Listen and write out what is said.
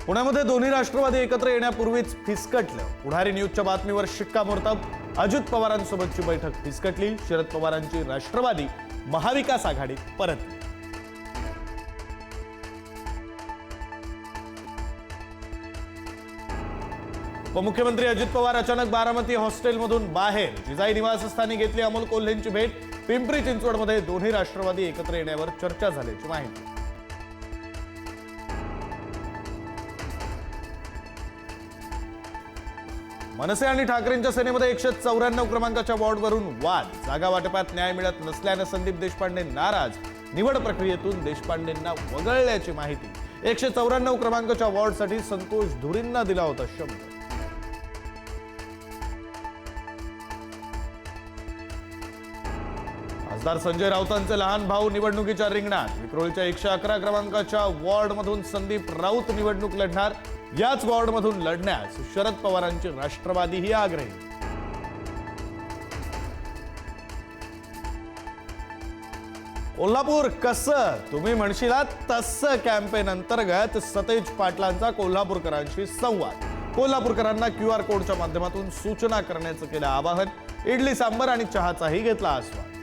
पुण्यामध्ये दोन्ही राष्ट्रवादी एकत्र येण्यापूर्वीच फिसकटलं। पुढारी न्यूजच्या बातमीवर शिक्कामोर्तब। अजित पवारांसोबतची बैठक फिसकटली। शरद पवारांची राष्ट्रवादी महाविकास आघाडीत परतली। उपमुख्यमंत्री अजित पवार अचानक बारामती हॉस्टेलमधून बाहेर। जिजाई निवासस्थानी घेतली अमोल कोल्हेंची भेट। पिंपरी चिंचवडमध्ये दोन्ही राष्ट्रवादी एकत्र येण्यावर चर्चा झाल्याची माहिती। मनसे आणि ठाकरेंच्या सेनेमध्ये 194 क्रमांकाच्या वॉर्डवरून वाद। जागा वाटपात न्याय मिळत नसल्याने संदीप देशपांडे नाराज। निवड प्रक्रियेतून देशपांडेंना वगळल्याची माहिती। 194 क्रमांकाच्या वॉर्डसाठी संतोष धुरींना दिला होता शब्द। खासदार संजय राऊतांचे लहान भाऊ निवडणुकीच्या रिंगणात। विक्रोळीच्या 111 क्रमांकाच्या वॉर्डमधून संदीप राऊत निवडणूक लढणार। याच वॉर्डमधून लढण्यास शरद पवारांची राष्ट्रवादीही आग्रही। कोल्हापूर कसं तुम्ही म्हणशीलात तसं कॅम्पेन अंतर्गत सतेज पाटलांचा कोल्हापूरकरांशी संवाद। कोल्हापूरकरांना QR कोडच्या माध्यमातून सूचना करण्याचं केलं आवाहन। इडली सांबर आणि चहाचाही घेतला आस्वाद।